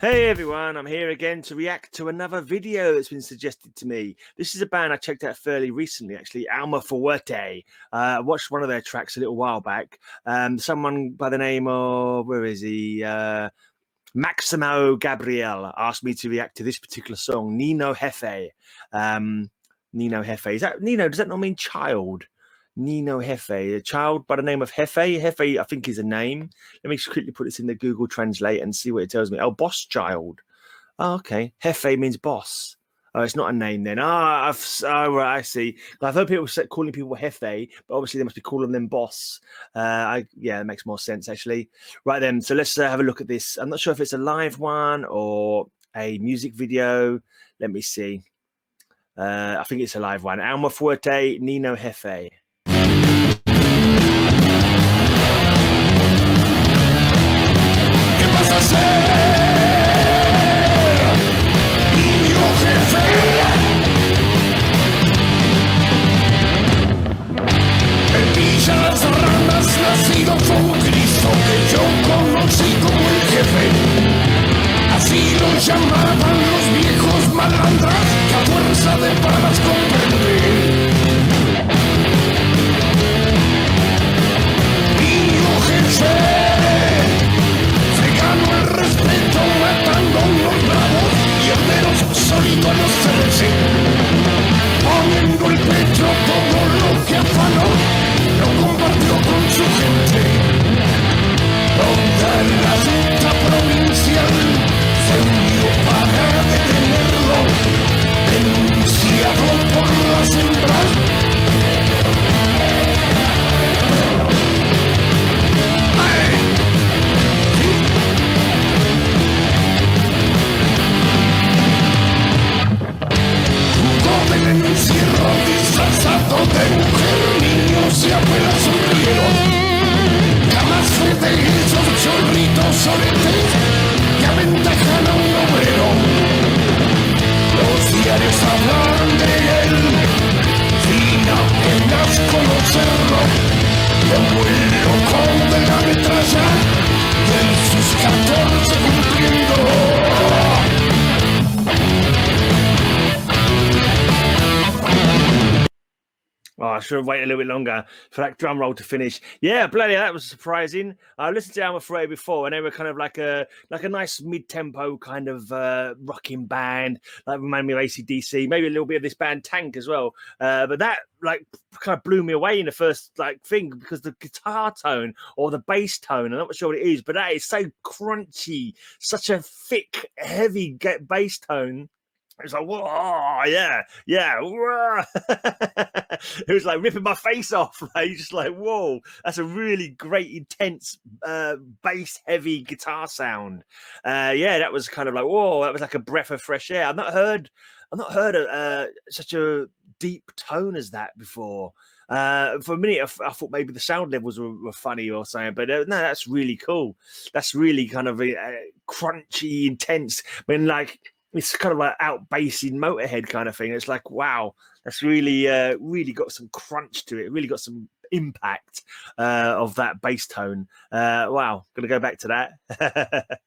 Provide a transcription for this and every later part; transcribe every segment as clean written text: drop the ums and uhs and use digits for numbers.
Hey everyone, I'm here again to react to another video that's been suggested to me. This is a band I checked out fairly recently, actually, Almafuerte. I watched one of their tracks a little while back. Someone by the name of, where is he? Maximo Gabriel asked me to react to this particular song, Niño Jefe. Niño Jefe. Is that Niño? Does that not mean child? Niño Jefe, a child by the name of Jefe. Jefe, I think, is a name. Let me just quickly put this in the Google Translate and see what it tells me. Oh, boss child. Oh, okay. Jefe means boss. Oh, it's not a name then. Right, I see. I've heard people calling people Jefe, but obviously they must be calling them boss. Yeah, it makes more sense, actually. Right then, so let's have a look at this. I'm not sure if it's a live one or a music video. Let me see. I think it's a live one. Almafuerte, Niño Jefe. Niño Jefe, en Villa Las Ranas nacido fue un Cristo que yo conocí como el jefe. Así lo llamaban los viejos malandras que a fuerza de balas comprenden. Niño Jefe el respeto matando a unos bravos y herderos solito a los 13, poniendo el pecho todo lo que afanó, lo compartió con su gente. Toda la Junta Provincial se unió para detenerlo, denunciado por las hembras. En el encierro disfrazado de mujer, niños y abuelas sonrieron. Jamás fue de esos chorritos soletes que aventajan a un obrero. Los diarios hablan de él sin apenas conocerlo, como el loco de la metralla de sus 14 cumpliendo. Oh, I should have waited a little bit longer for that drum roll to finish. Yeah, bloody hell, that was surprising. I listened to Almafuerte before, and they were kind of like a nice mid-tempo kind of rocking band, like reminded me of AC/DC, maybe a little bit of this band Tank as well. But that like kind of blew me away in the first like thing because the guitar tone or the bass tone, I'm not sure what it is, but that is so crunchy, such a thick, heavy bass tone. It's like, whoa, yeah. Whoa. It was like ripping my face off. Right? Just like, whoa, that's a really great, intense, bass-heavy guitar sound. Yeah, that was kind of like, whoa, that was like a breath of fresh air. I've not heard such a deep tone as that before. For a minute, I thought maybe the sound levels were funny or something, but no, that's really cool. That's really kind of crunchy, intense. When like, it's kind of like out-bassing Motorhead kind of thing. It's like, wow, that's really, really got some crunch to it. Really got some impact of that bass tone. Wow, gonna go back to that.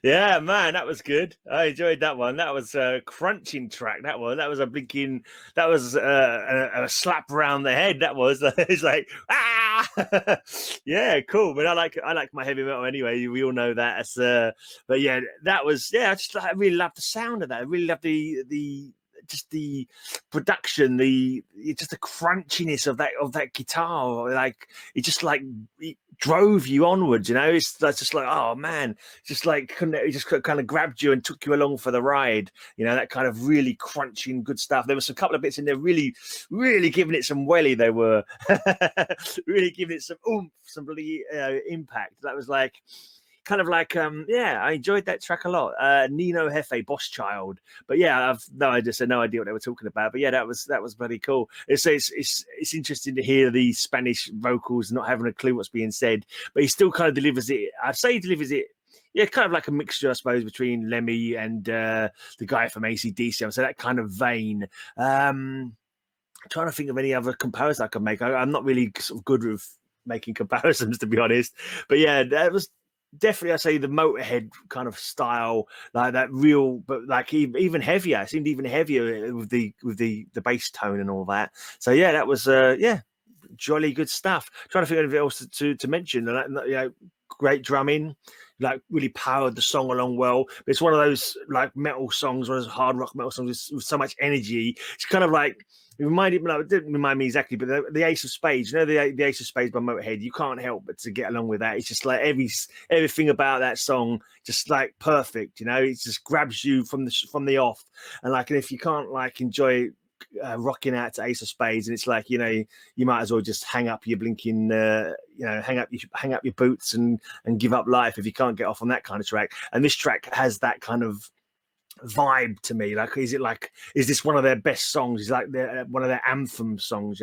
Yeah, man, that was good. I enjoyed that one. That was a crunching track. That was a blinking. That was a slap around the head. That was. It's like ah, yeah, cool. But I like my heavy metal anyway. We all know that. But yeah, that was I really loved the sound of that. I really loved the just the production, just the crunchiness of that guitar. Like it just like it drove you onwards. That's just like, oh man, it just kind of grabbed you and took you along for the ride. That kind of really crunching good stuff. There was a couple of bits in there really, really giving it some welly. They were really giving it some oomph, some bloody impact. That was like kind of like I enjoyed that track a lot. Niño Jefe, Boss Child. But yeah, I just had no idea what they were talking about. But yeah, that was bloody cool. It's interesting to hear the Spanish vocals not having a clue what's being said, but he still kind of delivers it. I'd say he delivers it. Yeah, kind of like a mixture, I suppose, between Lemmy and the guy from AC/DC. So that kind of vein. Trying to think of any other comparison I could make. I'm not really sort of good with making comparisons, to be honest. But yeah, that was definitely, I say, the Motorhead kind of style, like that real, but like even heavier. It seemed even heavier with the bass tone and all that. So yeah, that was jolly good stuff. Trying to think of anything else to mention. Great drumming, like really powered the song along well. But it's one of those like metal songs, one of those hard rock metal songs with so much energy. It's kind of like it didn't remind me exactly, but the Ace of Spades, the Ace of Spades by Motorhead, you can't help but to get along with that. It's just like everything about that song, just like perfect. It just grabs you from the off, and if you can't enjoy rocking out to Ace of Spades, and it's like you might as well just hang up your blinking hang up your boots and give up life if you can't get off on that kind of track. And this track has that kind of vibe to me. Is this one of their best songs? Is like one of their anthem songs?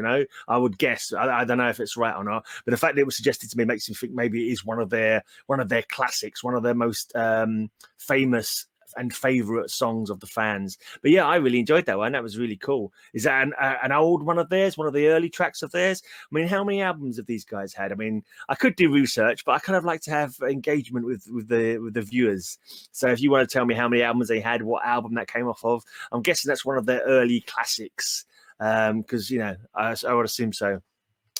I would guess. I don't know if it's right or not, but the fact that it was suggested to me makes me think maybe it is one of their classics, one of their most famous and favorite songs of the fans. But yeah, I really enjoyed that one. That was really cool. Is that an old one of theirs, one of the early tracks of theirs? I mean, how many albums have these guys had? I mean, I could do research, but I kind of like to have engagement with the viewers. So if you want to tell me how many albums they had, what album that came off of, I'm guessing that's one of their early classics, because I would assume so.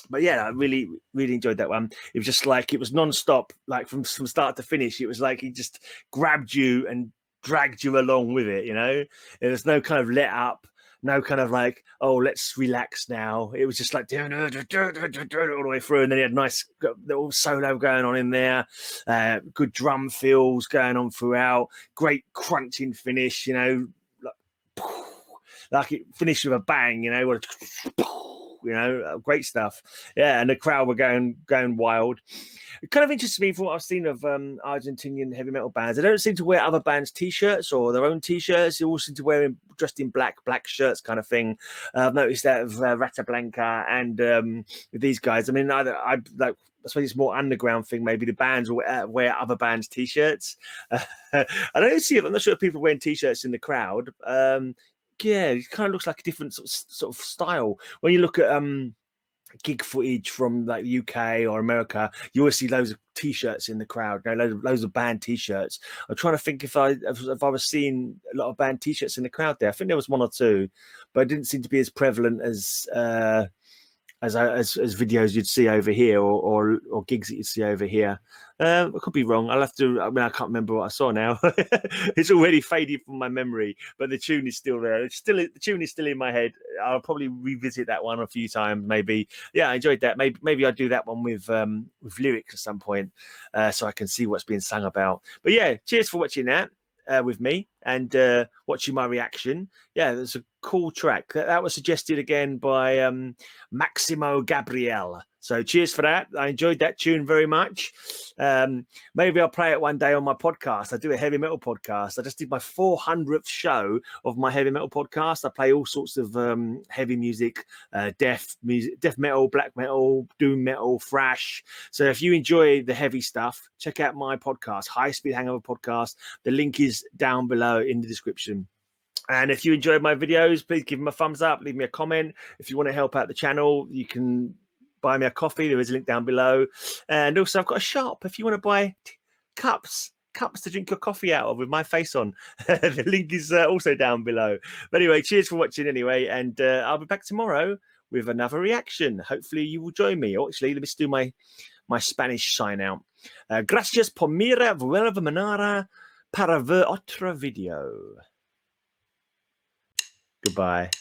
But yeah, I really, really enjoyed that one. It was just like, it was non-stop, like from start to finish. It was like he just grabbed you and dragged you along with it. There's no kind of let up, no kind of like, oh, let's relax now. It was just like all the way through, and then he had nice little solo going on in there, good drum fills going on throughout, great crunching finish, like it finished with a bang, great stuff. Yeah, and the crowd were going wild. It kind of interests me from what I've seen of Argentinian heavy metal bands. They don't seem to wear other bands' t-shirts or their own t-shirts. They all seem to wear dressed in black shirts kind of thing. I've noticed that of Rata Blanca and with these guys. I mean, I suppose it's more underground thing. Maybe the bands will wear other bands' t-shirts. I don't see it. I'm not sure if people wearing t-shirts in the crowd. Yeah, it kind of looks like a different sort of style. When you look at gig footage from like the UK or America, you always see loads of t-shirts in the crowd, loads of band t-shirts. I'm trying to think if I was seeing a lot of band t-shirts in the crowd there. I think there was one or two, but it didn't seem to be as prevalent as videos you'd see over here or gigs that you'd see over here. I could be wrong. I'll have to. I mean, I can't remember what I saw now. It's already faded from my memory, but the tune is still there. The tune is still in my head. I'll probably revisit that one a few times. Maybe. Yeah, I enjoyed that. Maybe I'll do that one with lyrics at some point, so I can see what's being sung about. But yeah, cheers for watching that with me and watching my reaction. Yeah, there's a cool track that was suggested again by Maximo Gabriel. So cheers for that. I enjoyed that tune very much. Maybe I'll play it one day on my podcast. I do a heavy metal podcast. I just did my 400th show of my heavy metal podcast. I play all sorts of heavy music, death metal, black metal, doom metal, thrash. So if you enjoy the heavy stuff, check out my podcast, High Speed Hangover Podcast. The link is down below in the description. And if you enjoyed my videos, please give them a thumbs up, leave me a comment. If you want to help out the channel, you can buy me a coffee. There is a link down below. And also I've got a shop if you want to buy cups, cups to drink your coffee out of with my face on. The link is also down below. But anyway, cheers for watching anyway. And I'll be back tomorrow with another reaction. Hopefully you will join me. Oh, actually, let me just do my Spanish sign out. Gracias por mirar vuelva manera para ver otro video. Goodbye.